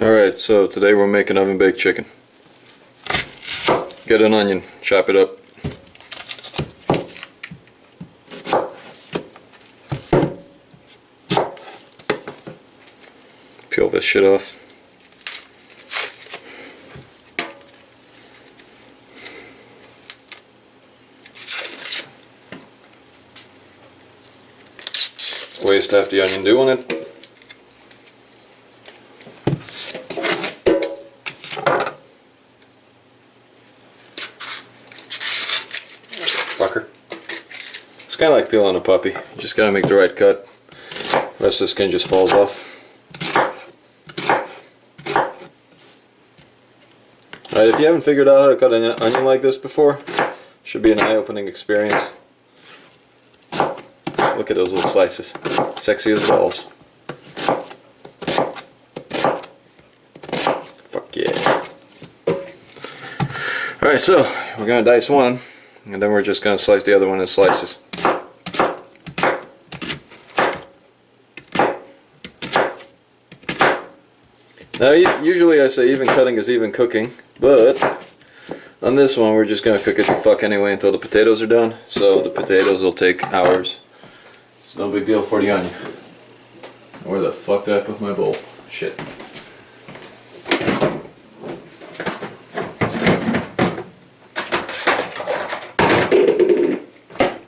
Alright, so today we're making oven baked chicken. Get an onion, chop it up. Peel this shit off. Waste half the onion doing it. Fucker. It's kind of like peeling a puppy. You just gotta make the right cut. The rest of the skin just falls off. Alright, if you haven't figured out how to cut an onion like this before, it should be an eye-opening experience. Look at those little slices. Sexy as balls. Fuck yeah. Alright, so we're gonna dice one, and then we're just gonna slice the other one in slices. Now, usually I say even cutting is even cooking, but on this one we're just gonna cook it to fuck anyway until the potatoes are done. So the potatoes will take hours. It's no big deal for the onion. Where the fuck did I put my bowl? Shit.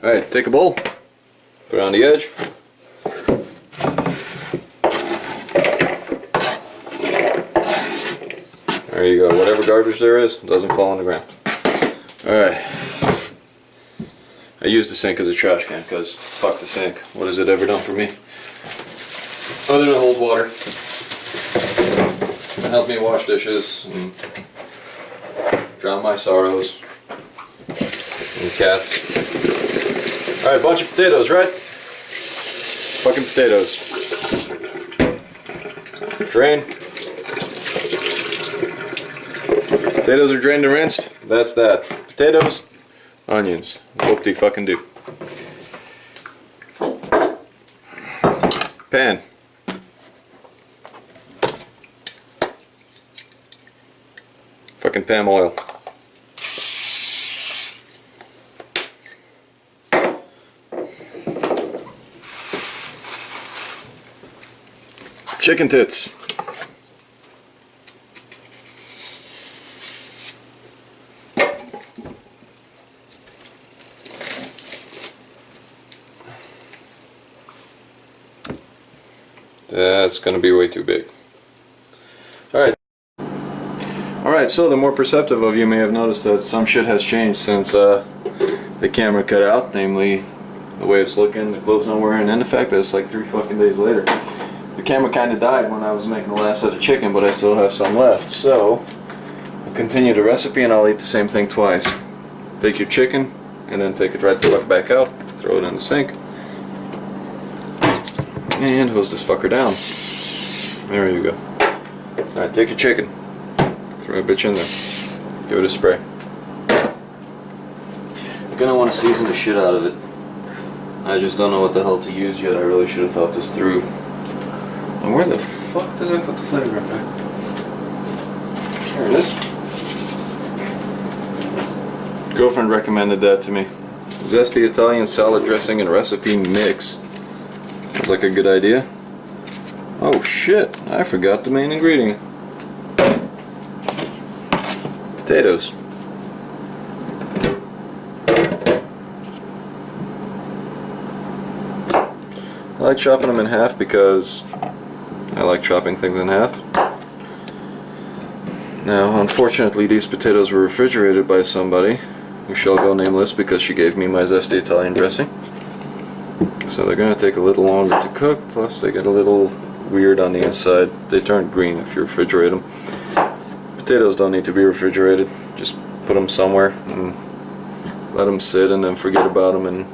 Alright, take a bowl, put it on the edge. There you go, whatever garbage there is doesn't fall on the ground. Alright. I use the sink as a trash can because fuck the sink. What has it ever done for me? Other than hold water. And help me wash dishes and drown my sorrows. And cats. Alright, bunch of potatoes, right? Fucking potatoes. Drain. Potatoes are drained and rinsed. That's that. Potatoes, onions. Whoop-de-fucking-do. Pan. Fucking Pam oil. Chicken tits. That's going to be way too big. Alright, so the more perceptive of you may have noticed that some shit has changed since the camera cut out, namely the way it's looking, the clothes I'm wearing, and the fact that it's like 3 fucking days later. The camera kind of died when I was making the last set of chicken, but I still have some left, so I'll continue the recipe and I'll eat the same thing twice. Take your chicken, and then take it right the fuck back out, throw it in the sink. And hose this fucker down. There you go. Alright, take your chicken. Throw a bitch in there. Give it a spray. You're gonna want to season the shit out of it. I just don't know what the hell to use yet. I really should have thought this through. And where the fuck did I put the flavor up there? There it is. Girlfriend recommended that to me. Zesty Italian salad dressing and recipe mix. Sounds like a good idea. Oh shit, I forgot the main ingredient. Potatoes. I like chopping them in half because I like chopping things in half. Now, unfortunately, these potatoes were refrigerated by somebody who shall go nameless because she gave me my Zesty Italian dressing. So they're going to take a little longer to cook, plus they get a little weird on the inside. They turn green if you refrigerate them. Potatoes don't need to be refrigerated. Just put them somewhere and let them sit and then forget about them and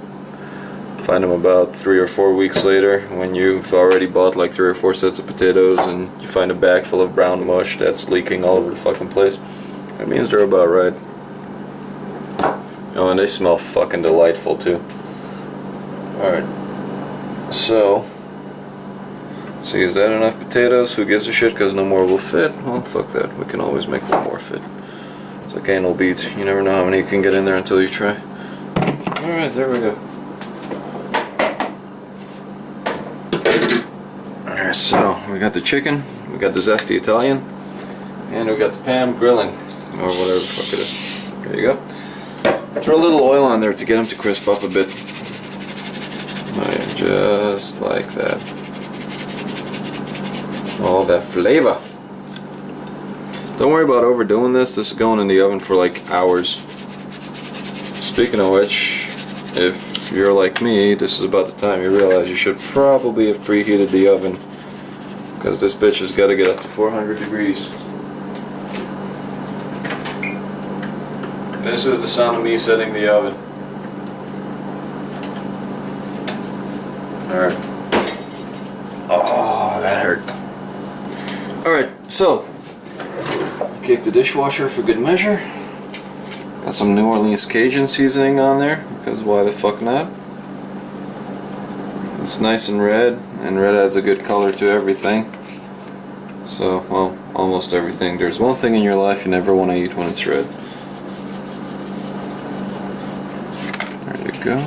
find them about 3 or 4 weeks later when you've already bought like 3 or 4 sets of potatoes and you find a bag full of brown mush that's leaking all over the fucking place. That means they're about right. Oh, and they smell fucking delightful too. Alright. So, See, is that enough potatoes? Who gives a shit because no more will fit? Well, fuck that. We can always make one more fit. It's like anal beads. You never know how many you can get in there until you try. Alright, there we go. Alright, so we got the chicken, we got the zesty Italian, and we got the Pam grilling, or whatever the fuck it is. There you go. Throw a little oil on there to get them to crisp up a bit. Oh yeah, just like that. All that flavor. Don't worry about overdoing this. This is going in the oven for like hours. Speaking of which, if you're like me, this is about the time you realize you should probably have preheated the oven, because this bitch has got to get up to 400 degrees. This is the sound of me setting the oven. Alright. Oh, that hurt. Alright, so kick the dishwasher for good measure. Got some New Orleans Cajun seasoning on there, because why the fuck not? It's nice and red adds a good color to everything. So, well, almost everything. There's one thing in your life you never want to eat when it's red. There you go.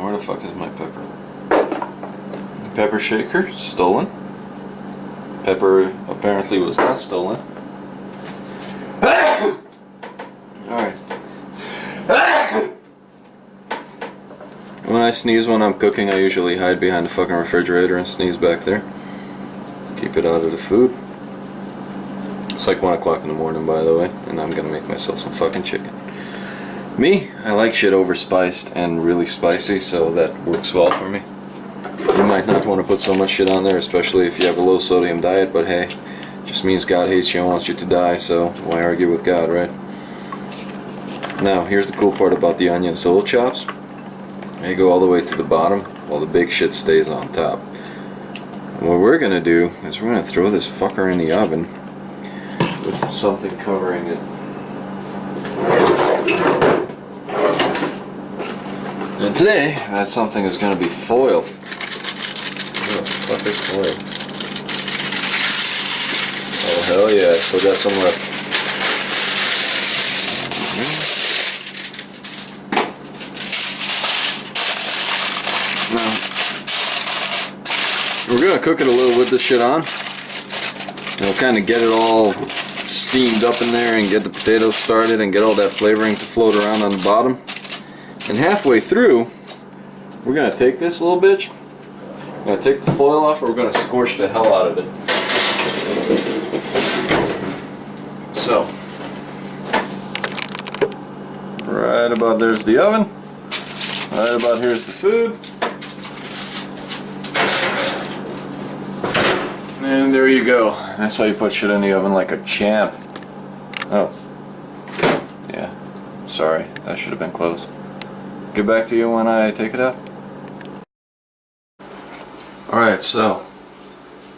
Where the fuck is my pepper? Pepper shaker, stolen. Pepper apparently was not stolen. Alright. When I sneeze when I'm cooking, I usually hide behind the fucking refrigerator and sneeze back there. Keep it out of the food. It's like 1 o'clock in the morning, by the way, and I'm gonna make myself some fucking chicken. Me, I like shit overspiced and really spicy, so that works well for me. You might not want to put so much shit on there, especially if you have a low sodium diet, but hey, just means God hates you and wants you to die, so why argue with God, right? Now, here's the cool part about the onion solo chops. They go all the way to the bottom, while the big shit stays on top. And what we're gonna do is we're gonna throw this fucker in the oven with something covering it. And today, that something is gonna be foil. What the fuck is foil? Oh hell yeah, I still got some left. Now, we're gonna cook it a little with this shit on. It'll kind of get it all steamed up in there and get the potatoes started and get all that flavoring to float around on the bottom. And halfway through, we're gonna take this little bitch. We're going to take the foil off, or we're going to scorch the hell out of it. So, right about there's the oven. Right about here's the food. And there you go. That's how you put shit in the oven like a champ. Oh. Yeah. Sorry, that should have been closed. Get back to you when I take it out. Alright, so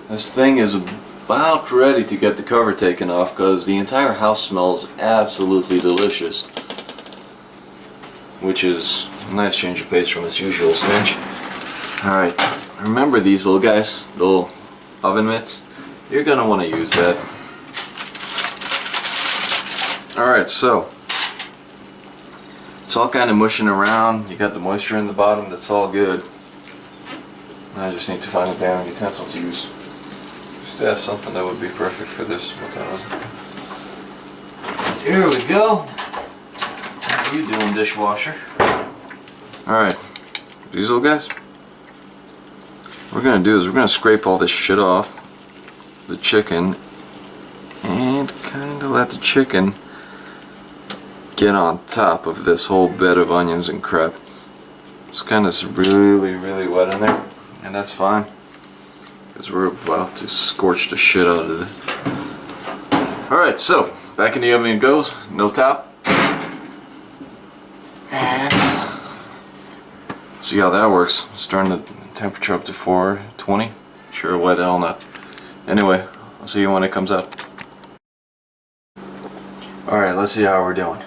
this thing is about ready to get the cover taken off because the entire house smells absolutely delicious, which is a nice change of pace from its usual stench. Alright, remember these little guys, little oven mitts? You're going to want to use that. Alright, so it's all kind of mushing around. You got the moisture in the bottom, that's all good. I just need to find a damn utensil to use. Just to have something that would be perfect for this. What the hell is it? Here we go. How you doing, dishwasher? Alright, these little guys. What we're gonna do is we're gonna scrape all this shit off the chicken and kinda let the chicken get on top of this whole bed of onions and crap. It's kinda really wet in there. And that's fine, because we're about to scorch the shit out of this. Alright, so back in the oven it goes, no top. And see how that works. Let's turn the temperature up to 420. Sure, why the hell not? Anyway, I'll see you when it comes out. Alright, let's see how we're doing.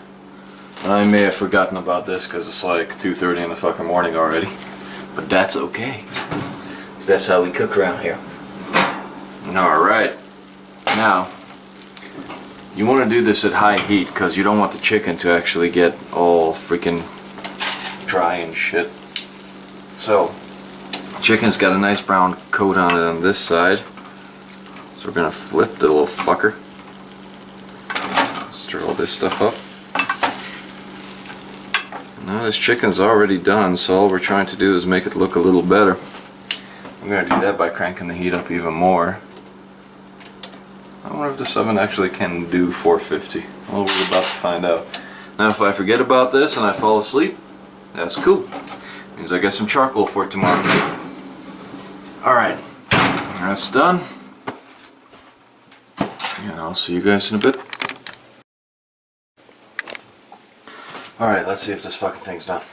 I may have forgotten about this because it's like 2:30 in the fucking morning already. But that's okay. 'Cause that's how we cook around here. Alright. Now, you want to do this at high heat because you don't want the chicken to actually get all freaking dry and shit. So, chicken's got a nice brown coat on it on this side. So we're gonna flip the little fucker. Stir all this stuff up. Now this chicken's already done, so all we're trying to do is make it look a little better. I'm gonna do that by cranking the heat up even more. I wonder if this oven actually can do 450. Well, we're about to find out. Now if I forget about this and I fall asleep, that's cool. Means I get some charcoal for tomorrow. Alright, that's done. And I'll see you guys in a bit. Alright, let's see if this fucking thing's done.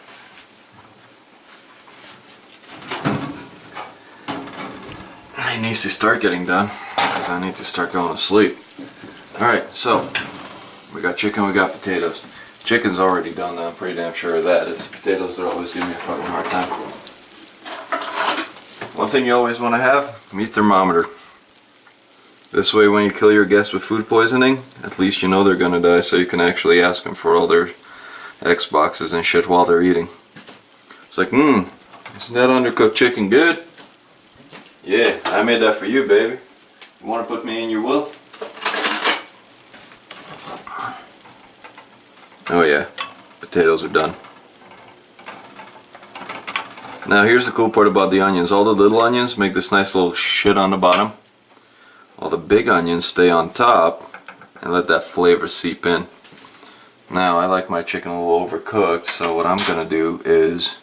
It needs to start getting done because I need to start going to sleep. Alright, so we got chicken, we got potatoes. Chicken's already done though, I'm pretty damn sure of that. It's the potatoes that always give me a fucking hard time. One thing you always want to have, meat thermometer. This way when you kill your guests with food poisoning, at least you know they're gonna die, so you can actually ask them for all their Xboxes and shit while they're eating. It's like, isn't that undercooked chicken good? Yeah, I made that for you, baby. You wanna put me in your will? Oh yeah, potatoes are done. Now here's the cool part about the onions. All the little onions make this nice little shit on the bottom. All the big onions stay on top and let that flavor seep in. Now I like my chicken a little overcooked, so what I'm gonna do is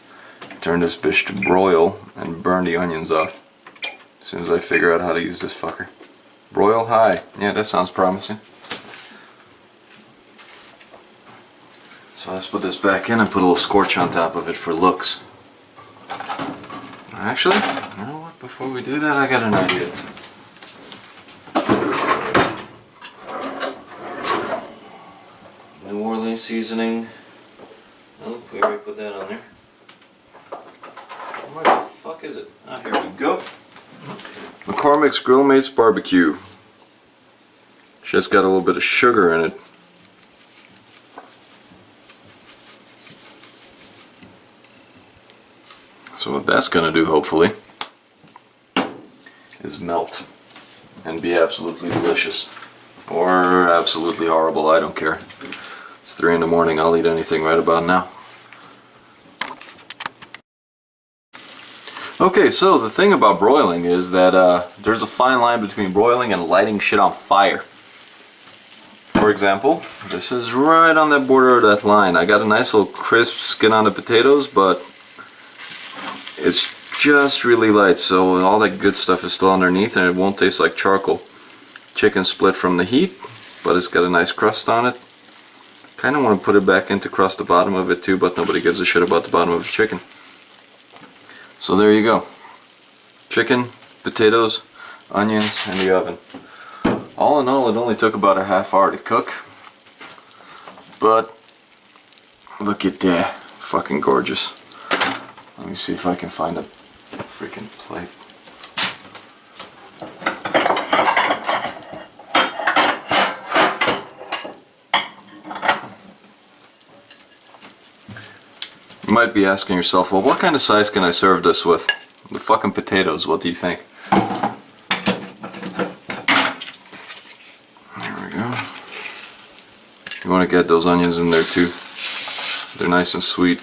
turn this bitch to broil and burn the onions off as soon as I figure out how to use this fucker. Broil high. Yeah, that sounds promising. So let's put this back in and put a little scorch on top of it for looks. Actually, you know what? Before we do that, I got an idea. New Orleans seasoning. Oh, we already put that on there. Where the fuck is it? Ah, here we go. McCormick's Grill Mates Barbecue. Just got a little bit of sugar in it. So what that's gonna do, hopefully, is melt and be absolutely delicious. Or absolutely horrible, I don't care. It's 3 in the morning, I'll eat anything right about now. Okay, so the thing about broiling is that there's a fine line between broiling and lighting shit on fire. For example, this is right on that border of that line. I got a nice little crisp skin on the potatoes, but it's just really light, so all that good stuff is still underneath and it won't taste like charcoal. Chicken split from the heat, but it's got a nice crust on it. Kind of want to put it back in to crust the bottom of it too, but nobody gives a shit about the bottom of the chicken. So there you go. Chicken, potatoes, onions, in the oven. All in all, it only took about a half hour to cook. But look at that. Fucking gorgeous. Let me see if I can find a freaking plate. You might be asking yourself, well, what kind of size can I serve this with? The fucking potatoes, what do you think? There we go. You want to get those onions in there too. They're nice and sweet.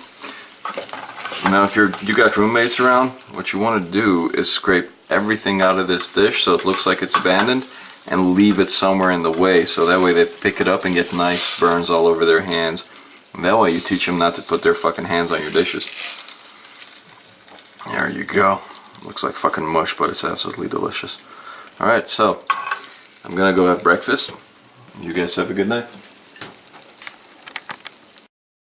Now if you got roommates around, what you want to do is scrape everything out of this dish so it looks like it's abandoned and leave it somewhere in the way, so that way they pick it up and get nice burns all over their hands. And that way you teach them not to put their fucking hands on your dishes. There you go. Looks like fucking mush, but it's absolutely delicious. Alright, so I'm gonna go have breakfast. You guys have a good night.